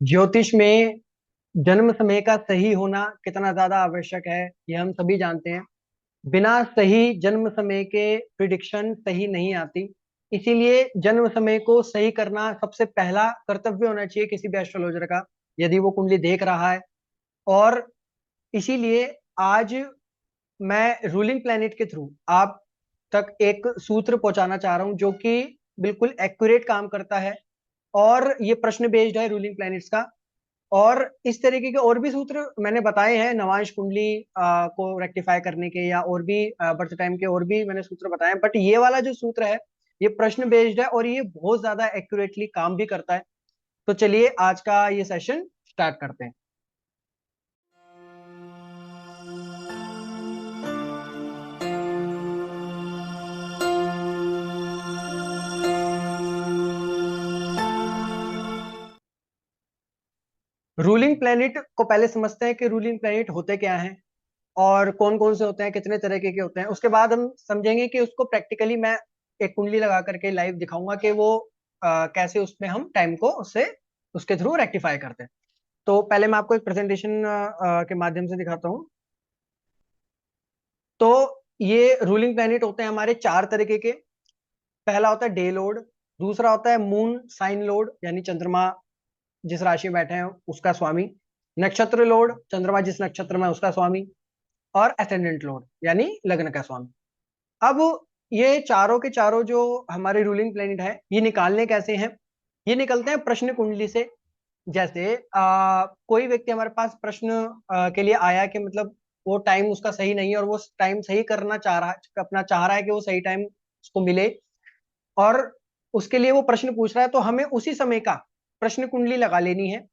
ज्योतिष में जन्म समय का सही होना कितना ज्यादा आवश्यक है, ये हम सभी जानते हैं। बिना सही जन्म समय के प्रिडिक्शन सही नहीं आती। इसीलिए जन्म समय को सही करना सबसे पहला कर्तव्य होना चाहिए किसी भी एस्ट्रोलॉजर का, यदि वो कुंडली देख रहा है। और इसीलिए आज मैं रूलिंग प्लेनेट के थ्रू आप तक एक सूत्र पहुंचाना चाह रहा हूं जो कि बिल्कुल एक्यूरेट काम करता है। और ये प्रश्न बेस्ड है रूलिंग प्लैनेट्स का। और इस तरीके के और भी सूत्र मैंने बताए हैं नवांश कुंडली को रेक्टिफाई करने के, या और भी बर्थ टाइम के और भी मैंने सूत्र बताए हैं। बट ये वाला जो सूत्र है ये प्रश्न बेस्ड है और ये बहुत ज्यादा एक्यूरेटली काम भी करता है। तो चलिए आज का ये सेशन स्टार्ट करते हैं। रूलिंग प्लेनेट को पहले समझते हैं कि रूलिंग प्लेनेट होते क्या हैं और कौन कौन से होते हैं, कितने तरह के होते हैं। उसके बाद हम समझेंगे कि उसको प्रैक्टिकली मैं एक कुंडली लगा करके लाइव दिखाऊंगा कि वो कैसे उसमें हम टाइम को उससे उसके थ्रू रेक्टिफाई करते हैं। तो पहले मैं आपको एक प्रेजेंटेशन के माध्यम से दिखाता हूँ। तो ये रूलिंग प्लेनेट होते हैं हमारे चार तरीके के। पहला होता है डे लॉर्ड, दूसरा होता है मून साइन लॉर्ड यानी चंद्रमा जिस राशि में बैठे हैं उसका स्वामी, नक्षत्र लॉर्ड चंद्रमा जिस नक्षत्र में है, उसका स्वामी, और एसेंडेंट लॉर्ड यानी लग्न का स्वामी। अब ये चारों के चारों जो हमारे रूलिंग प्लेनेट है ये निकालने कैसे हैं? ये निकलते हैं प्रश्न कुंडली से। जैसे कोई व्यक्ति हमारे पास प्रश्न के लिए आया कि मतलब वो टाइम उसका सही नहीं है और वो टाइम सही करना चाह रहा है, अपना चाह रहा है कि वो सही टाइम उसको मिले, और उसके लिए वो प्रश्न पूछ रहा है, तो हमें उसी समय का प्रश्न कुंडली लगा लेनी है।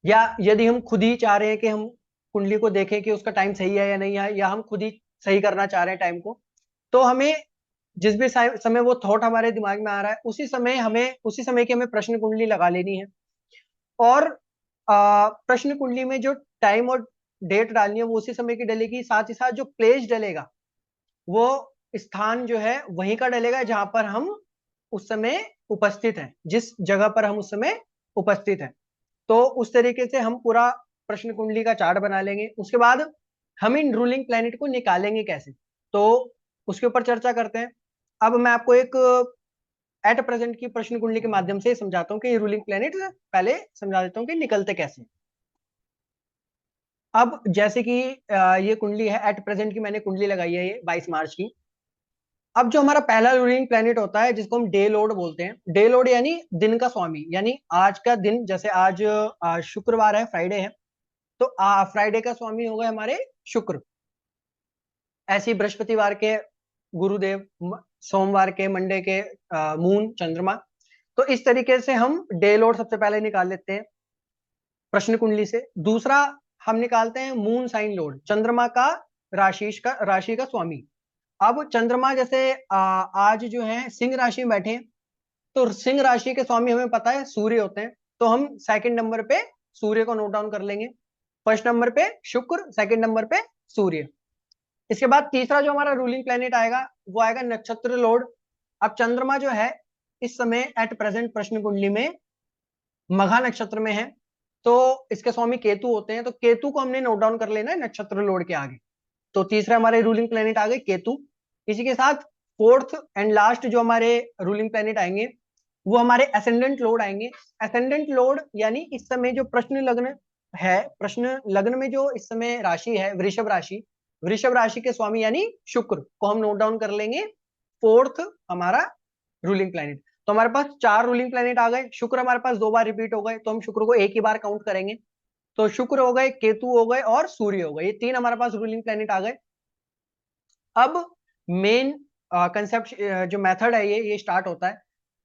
या यदि हम खुद ही चाह रहे हैं कि हम कुंडली को देखें कि उसका टाइम सही है या नहीं है, या हम खुद ही सही करना चाह रहे हैं टाइम को, तो हमें जिस भी समय वो थॉट हमारे दिमाग में आ रहा है उसी समय की हमें प्रश्न कुंडली लगा लेनी है। और प्रश्न कुंडली में जो टाइम और डेट डालनी है वो उसी समय की डलेगी। साथ ही साथ जो प्लेस डलेगा वो स्थान जो है वहीं का डलेगा जहां पर हम उस समय उपस्थित हैं, जिस जगह पर हम उस समय उपस्थित हैं। तो उस तरीके से हम पूरा प्रश्न कुंडली का चार्ट बना लेंगे। उसके बाद हम इन रूलिंग प्लैनेट को निकालेंगे कैसे, तो उसके ऊपर चर्चा करते हैं। अब मैं आपको एक एट प्रेजेंट की प्रश्न कुंडली के माध्यम से समझाता हूँ कि ये रूलिंग प्लैनेट पहले समझा देता हूँ कि निकलते कैसे। अब जैसे कि ये कुंडली है एट प्रेजेंट की, मैंने कुंडली लगाई है ये 22 मार्च की। अब जो हमारा पहला रूलिंग प्लेनेट होता है जिसको हम डे लॉर्ड बोलते हैं, डे लॉर्ड यानी दिन का स्वामी, यानी आज का दिन। जैसे आज शुक्रवार है, फ्राइडे है, तो फ्राइडे का स्वामी होगा हमारे शुक्र। ऐसे ही बृहस्पतिवार के गुरुदेव, सोमवार के मंडे के मून चंद्रमा। तो इस तरीके से हम डे लॉर्ड सबसे पहले निकाल लेते हैं प्रश्न कुंडली से। दूसरा हम निकालते हैं मून साइन लॉर्ड, चंद्रमा का राशि का स्वामी। अब चंद्रमा जैसे आज जो है सिंह राशि में बैठे हैं, तो सिंह राशि के स्वामी हमें पता है सूर्य होते हैं। तो हम सेकंड नंबर पे सूर्य को नोट डाउन कर लेंगे। फर्स्ट नंबर पे शुक्र, सेकंड नंबर पे सूर्य। इसके बाद तीसरा जो हमारा रूलिंग प्लेनेट आएगा वो आएगा नक्षत्र लॉर्ड। अब चंद्रमा जो है इस समय एट प्रेजेंट प्रश्न कुंडली में मघा नक्षत्र में है, तो इसके स्वामी केतु होते हैं। तो केतु को हमने नोट डाउन कर लेना है नक्षत्र लॉर्ड के आगे। तो तीसरे हमारे रूलिंग प्लेनेट आ गए केतु। इसी के साथ फोर्थ एंड लास्ट जो हमारे रूलिंग प्लेनेट आएंगे वो हमारे असेंडेंट लॉर्ड आएंगे। असेंडेंट लॉर्ड यानी इस समय जो प्रश्न लग्न है, प्रश्न लग्न में जो इस समय राशि है वृषभ राशि, वृषभ राशि के स्वामी यानी शुक्र को हम नोट डाउन कर लेंगे फोर्थ हमारा रूलिंग प्लेनेट। तो हमारे पास चार रूलिंग प्लेनेट आ गए। शुक्र हमारे पास दो बार रिपीट हो गए, तो हम शुक्र को एक ही बार काउंट करेंगे। तो शुक्र हो गए, केतु हो गए और सूर्य हो गए, ये तीन हमारे पास रूलिंग प्लेनेट आ गए। अब मेन कंसेप्ट जो मेथड है ये स्टार्ट होता है।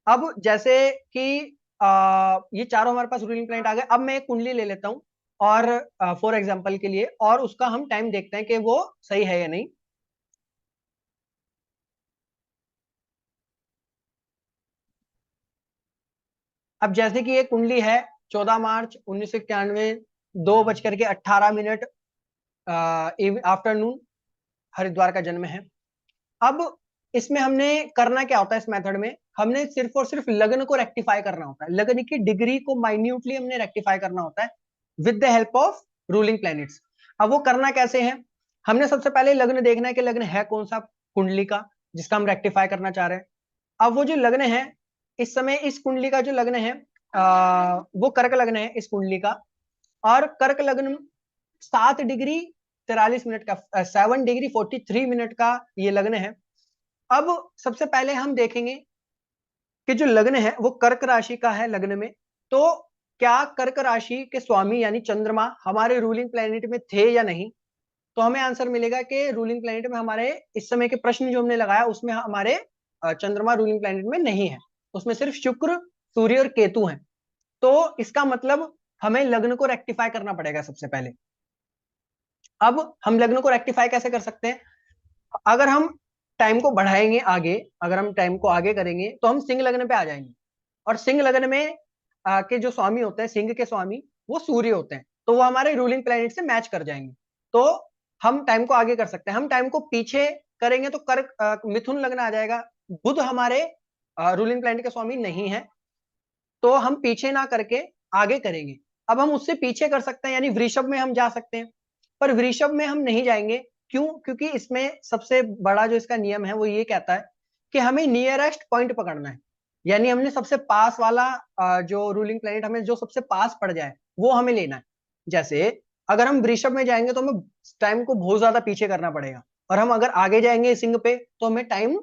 अब जैसे कि ये चारों हमारे पास रूलिंग प्लेनेट आ गए। अब मैं एक कुंडली ले लेता हूँ और फॉर एग्जांपल के लिए, और उसका हम टाइम देखते हैं कि वो सही है या नहीं। अब जैसे कि ये कुंडली है 14 मार्च 1991, 2:18 आफ्टरनून, हरिद्वार का जन्म है। अब इसमें हमने करना क्या होता है, इस मेथड में हमने सिर्फ और सिर्फ लग्न को रेक्टिफाई करना होता है, लग्न की डिग्री को माइन्यूटली हमने रेक्टिफाई करना होता है with the help of ruling planets. अब वो करना कैसे है, हमने सबसे पहले लग्न देखना है कि लग्न है कौन सा कुंडली का जिसका हम रेक्टिफाई करना चाह रहे हैं। अब वो जो लग्न है इस समय, इस कुंडली का जो लग्न है वो कर्क लग्न है इस कुंडली का, और कर्क लग्न 7 डिग्री 43 मिनट का 7 डिग्री 43 मिनट का ये लग्न है। अब सबसे पहले हम देखेंगे कि जो लग्न है वो कर्क राशि का है लग्न में, तो क्या कर्क राशि के स्वामी यानी चंद्रमा हमारे रूलिंग प्लैनेट में थे या नहीं। तो हमें आंसर मिलेगा कि रूलिंग प्लैनेट में हमारे इस समय के प्रश्न जो हमने लगाया उसमें हमारे चंद्रमा रूलिंग प्लैनेट में नहीं है, उसमें सिर्फ शुक्र सूर्य और केतु हैं। तो इसका मतलब हमें लग्न को रेक्टिफाई करना पड़ेगा सबसे पहले। अब हम लग्न को रेक्टिफाई कैसे कर सकते हैं, अगर हम टाइम को बढ़ाएंगे आगे, अगर हम टाइम को आगे करेंगे तो हम सिंह लग्न पे आ जाएंगे, और सिंह लग्न में के जो स्वामी होते हैं, सिंह के स्वामी वो सूर्य होते हैं, तो वो हमारे रूलिंग प्लैनेट से मैच कर जाएंगे। तो हम टाइम को आगे कर सकते हैं, हम टाइम को पीछे करेंगे तो कर्क मिथुन लग्न आ जाएगा। बुध हमारे रूलिंग प्लैनेट के स्वामी नहीं है, तो हम पीछे ना करके आगे करेंगे। अब हम उससे पीछे कर सकते हैं यानी वृषभ में हम जा सकते हैं, पर वृषभ में हम नहीं जाएंगे। क्यों, क्योंकि इसमें सबसे बड़ा जो इसका नियम है वो ये कहता है कि हमें नियरेस्ट पॉइंट पकड़ना है, यानी हमने सबसे पास वाला जो रूलिंग प्लैनेट हमें जो सबसे पास पड़ जाए वो हमें लेना है। जैसे अगर हम वृषभ में जाएंगे तो हमें टाइम को बहुत ज्यादा पीछे करना पड़ेगा, और हम अगर आगे जाएंगे सिंह पे तो हमें टाइम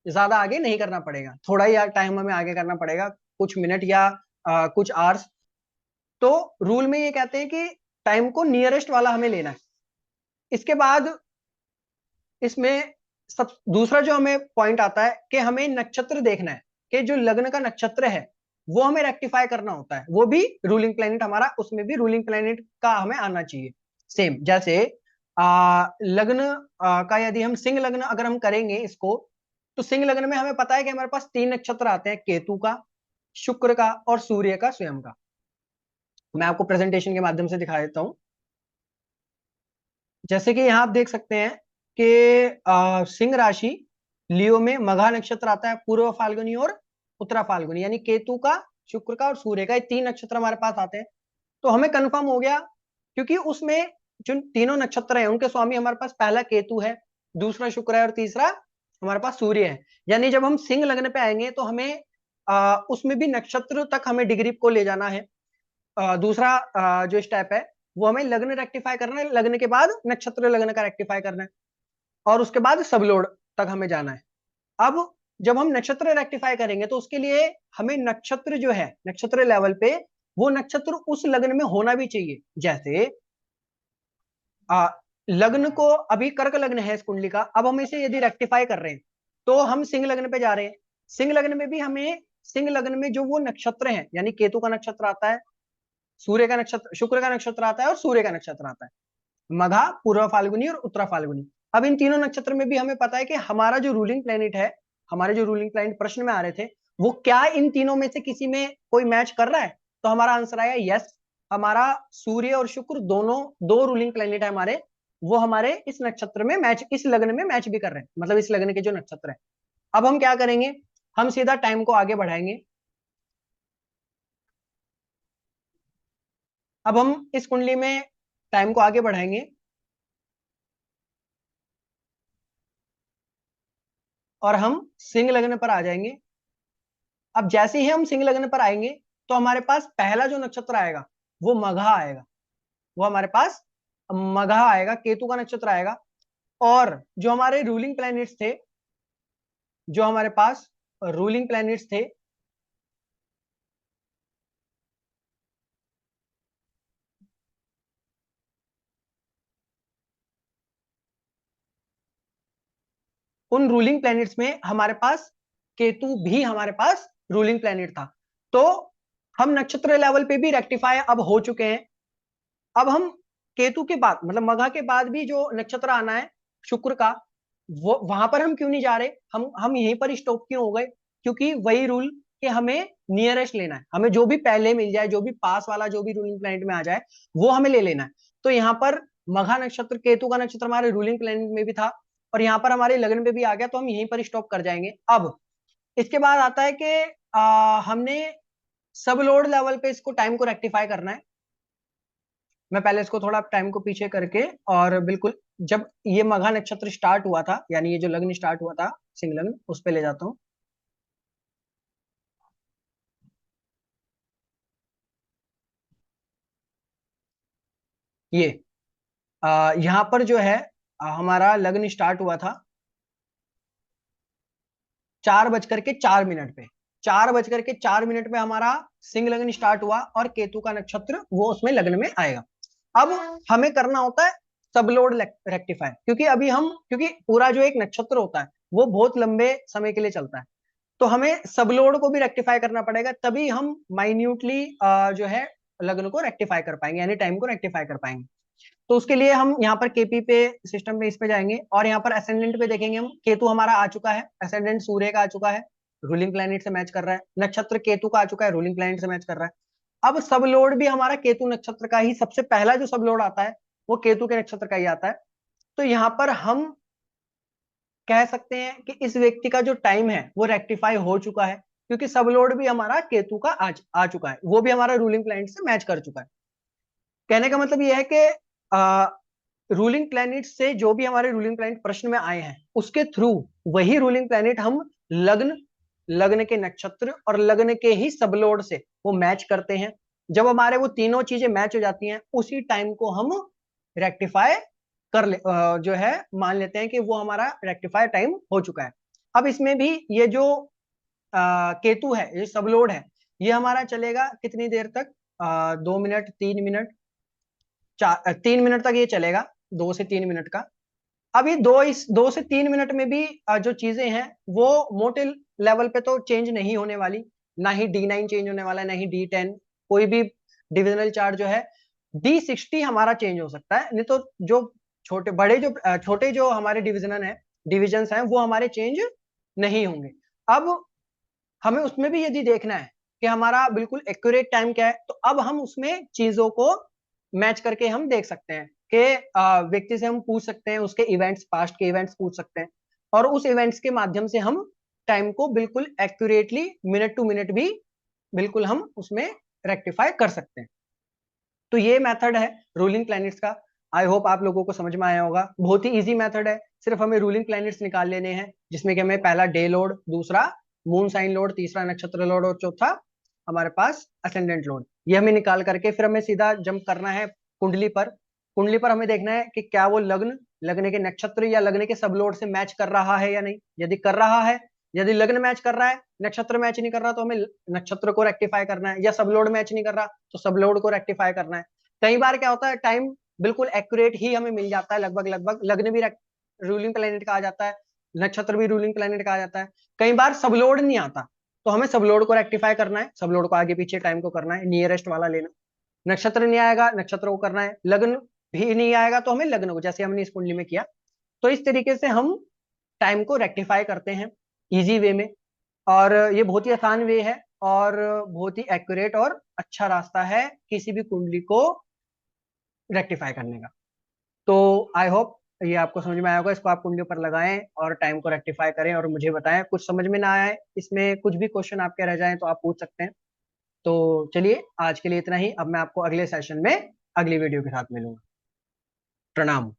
ज्यादा आगे नहीं करना पड़ेगा, थोड़ा ही टाइम हमें आगे करना पड़ेगा, कुछ मिनट या कुछ आवर्स। तो रूल में ये कहते हैं कि टाइम को नियरेस्ट वाला हमें लेना है। इसके बाद इसमें सब दूसरा जो हमें पॉइंट आता है कि हमें नक्षत्र देखना है कि जो लग्न का नक्षत्र है वो हमें रेक्टिफाई करना होता है, वो भी रूलिंग प्लैनेट हमारा, उसमें भी रूलिंग प्लैनेट का हमें आना चाहिए। सेम जैसे लग्न का यदि हम सिंह लग्न अगर हम करेंगे इसको, तो सिंह लग्न में हमें पता है कि हमारे पास 3 नक्षत्र आते हैं, केतु का, शुक्र का और सूर्य का स्वयं का। मैं आपको प्रेजेंटेशन के माध्यम से दिखा देता हूं। जैसे कि यहाँ आप देख सकते हैं कि सिंह राशि लियो में मघा नक्षत्र आता है, पूर्व फाल्गुनी और उत्तरा फाल्गुनी, यानी केतु का, शुक्र का और सूर्य का, ये 3 नक्षत्र हमारे पास आते हैं। तो हमें कंफर्म हो गया, क्योंकि उसमें जो तीनों नक्षत्र हैं उनके स्वामी हमारे पास पहला केतु है, दूसरा शुक्र है और तीसरा हमारे पास सूर्य है। यानी जब हम सिंह लग्न पे आएंगे तो हमें उसमें भी नक्षत्र तक हमें डिग्री को ले जाना है। दूसरा जो स्टेप है वो हमें लग्न रेक्टिफाई करना है, लग्न के बाद नक्षत्र लग्न का रेक्टिफाई करना है, और उसके बाद सब लोड तक हमें जाना है। अब जब हम नक्षत्र रेक्टिफाई करेंगे तो उसके लिए हमें नक्षत्र जो है नक्षत्र लेवल पे वो नक्षत्र उस लग्न में होना भी चाहिए। जैसे आ, लग्न को अभी कर्क लग्न है इस कुंडली का, अब हम इसे यदि रेक्टिफाई कर रहे हैं तो हम सिंह लग्न पे जा रहे हैं। सिंह लग्न में भी हमें सिंह लग्न में जो वो नक्षत्र है, यानी केतु का नक्षत्र आता है, सूर्य का नक्षत्र, शुक्र का नक्षत्र आता है और सूर्य का नक्षत्र आता है, मघा, पूर्व फाल्गुनी और उत्तरा फाल्गुनी। अब इन तीनों नक्षत्र में भी हमें पता है कि हमारा जो रूलिंग प्लेनेट है, हमारे जो रूलिंग प्लेनेट प्रश्न में आ रहे थे वो क्या इन तीनों में से किसी में कोई मैच कर रहा है। तो हमारा आंसर आया यस, हमारा सूर्य और शुक्र दोनों, दो रूलिंग प्लेनेट है हमारे, वो हमारे इस नक्षत्र में मैच, इस लग्न में मैच भी कर रहे हैं, मतलब इस लग्न के जो नक्षत्र है। अब हम क्या करेंगे, हम सीधा टाइम को आगे बढ़ाएंगे। अब हम इस कुंडली में टाइम को आगे बढ़ाएंगे और हम सिंह लग्न पर आ जाएंगे। अब जैसे ही हम सिंह लग्न पर आएंगे तो हमारे पास पहला जो नक्षत्र आएगा वो मघा आएगा, वो हमारे पास मघा आएगा, केतु का नक्षत्र आएगा। और जो हमारे रूलिंग प्लैनेट्स थे, जो हमारे पास रूलिंग प्लैनेट्स थे, उन रूलिंग प्लैनेट्स में हमारे पास केतु भी हमारे पास रूलिंग प्लैनेट था। तो हम नक्षत्र लेवल पे भी रेक्टिफाई अब हो चुके हैं। अब हम केतु के बाद, मतलब मघा के बाद भी जो नक्षत्र आना है शुक्र का, वो वहां पर हम क्यों नहीं जा रहे, हम यहीं पर स्टॉप क्यों हो गए, क्योंकि वही रूल कि हमें नियरेस्ट लेना है, हमें जो भी पहले मिल जाए, जो भी पास वाला जो भी रूलिंग प्लैनेट में आ जाए वो हमें ले लेना है। तो यहाँ पर मघा नक्षत्र, केतु का नक्षत्र हमारे रूलिंग प्लैनेट में भी था, और यहाँ पर हमारे लग्न पे भी आ गया, तो हम यहीं पर स्टॉप कर जाएंगे। अब इसके बाद आता है कि हमने सब लोड लेवल पे इसको टाइम को रेक्टिफाई करना है। मैं पहले इसको थोड़ा टाइम को पीछे करके, और बिल्कुल जब ये मघा नक्षत्र स्टार्ट हुआ था, यानी ये जो लग्न स्टार्ट हुआ था सिंह लग्न, उस पे ले जाता हूँ। ये यहाँ पर जो है हमारा लग्न स्टार्ट हुआ था 4:04 पे। 4:04 पे हमारा सिंह लग्न स्टार्ट हुआ, और केतु का नक्षत्र वो उसमें लग्न में आएगा। अब हमें करना होता है सब लोड रेक्टिफाई, क्योंकि अभी हम, क्योंकि पूरा जो एक नक्षत्र होता है वो बहुत लंबे समय के लिए चलता है, तो हमें सब लोड को भी रेक्टिफाई करना पड़ेगा, तभी हम माइन्यूटली जो है लग्न को रेक्टिफाई कर पाएंगे, यानी टाइम को रेक्टिफाई कर पाएंगे। तो उसके लिए हम यहाँ पर केपी पे सिस्टम में इस पे जाएंगे, और यहाँ पर असेंडेंट पे देखेंगे हम, केतु हमारा आ चुका है, असेंडेंट सूर्य का आ चुका है, रूलिंग प्लैनेट से मैच कर रहा है। नक्षत्र केतु का आ चुका है, रूलिंग प्लैनेट से मैच कर रहा है। अब सब लोड भी हमारा केतु नक्षत्र का ही, सबसे पहला जो सब लोड आता है वो केतु के नक्षत्र का ही आता है। तो यहाँ पर हम कह सकते हैं कि इस व्यक्ति का जो टाइम है वो रेक्टिफाई हो चुका है, क्योंकि सब लोड भी हमारा केतु का आ चुका है, वो भी हमारा रूलिंग प्लैनेट से मैच कर चुका है। कहने का मतलब यह है कि रूलिंग प्लैनेट से जो भी हमारे रूलिंग प्लैनेट प्रश्न में आए हैं, उसके थ्रू वही रूलिंग प्लैनेट हम लग्न, लग्न के नक्षत्र और लग्न के ही सबलोड से वो मैच करते हैं। जब हमारे वो तीनों चीजें मैच हो जाती हैं, उसी टाइम को हम रेक्टिफाई जो है मान लेते हैं कि वो हमारा रेक्टिफाई टाइम हो चुका है। अब इसमें भी ये जो केतु है, ये सबलोड है, ये हमारा चलेगा कितनी देर तक, 2 मिनट, 3 मिनट, 3 मिनट तक ये चलेगा, 2 से 3 मिनट का। अब ये 2 से 3 मिनट में भी जो चीजें हैं वो मोटे लेवल पे तो चेंज नहीं होने वाली, ना ही D9 चेंज होने वाला है, ना ही D10। कोई भी डिविजनल चार्ट जो है, D60 हमारा चेंज हो सकता है, नहीं तो जो छोटे जो हमारे डिविजन्स हैं वो हमारे चेंज नहीं होंगे। अब हमें उसमें भी यदि देखना है कि हमारा बिल्कुल एक्यूरेट टाइम क्या है, तो अब हम उसमें चीजों को मैच करके हम देख सकते हैं कि व्यक्ति से हम पूछ सकते हैं, उसके इवेंट्स, पास्ट के इवेंट्स पूछ सकते हैं, और उस इवेंट्स के माध्यम से हम टाइम को बिल्कुल एक्यूरेटली, मिनट टू मिनट भी बिल्कुल हम उसमें रेक्टिफाई कर सकते हैं। तो ये मेथड है रूलिंग प्लैनेट्स का। आई होप आप लोगों को समझ में आया होगा। बहुत ही इजी मेथड है, सिर्फ हमें रूलिंग प्लैनेट्स निकाल लेने हैं, जिसमें कि हमें पहला डे लोड, दूसरा मून साइन लोड, तीसरा नक्षत्र लोड, और चौथा हमारे पास असेंडेंट लोड। ये हमें निकाल करके फिर हमें सीधा जंप करना है कुंडली पर। कुंडली पर हमें देखना है कि क्या वो लग्न, लग्न के नक्षत्र या लग्न के सब लोड से मैच कर रहा है या नहीं। यदि कर रहा है, यदि लग्न मैच कर रहा है, नक्षत्र मैच नहीं कर रहा, तो हमें नक्षत्र को रेक्टिफाई करना है, या सब लोड मैच नहीं कर रहा तो सब लोड को रेक्टिफाई करना है। कई बार क्या होता है, टाइम बिल्कुल एक्यूरेट ही हमें मिल जाता है, लगभग लगभग लग्न भी रूलिंग प्लैनेट का आ जाता है, नक्षत्र भी रूलिंग प्लैनेट का आ जाता है। कई बार सब लोड नहीं आता, तो हमें सब लोड को रेक्टिफाई करना है, सब लोड को आगे पीछे टाइम को करना है, नियरेस्ट वाला लेना। नक्षत्र नहीं आएगा, नक्षत्र को करना है। लग्न भी नहीं आएगा तो हमें लग्न को, जैसे हमने इस कुंडली में किया। तो इस तरीके से हम टाइम को रेक्टिफाई करते हैं इजी वे में, और ये बहुत ही आसान वे है, और बहुत ही एक्यूरेट और अच्छा रास्ता है किसी भी कुंडली को रेक्टिफाई करने का। तो आई होप ये आपको समझ में आया होगा। इसको आप कुंडली पर लगाएं और टाइम को रेक्टिफाई करें, और मुझे बताएं कुछ समझ में ना आए, इसमें कुछ भी क्वेश्चन आपके रह जाएं तो आप पूछ सकते हैं। तो चलिए आज के लिए इतना ही। अब मैं आपको अगले सेशन में अगली वीडियो के साथ मिलूंगा। प्रणाम।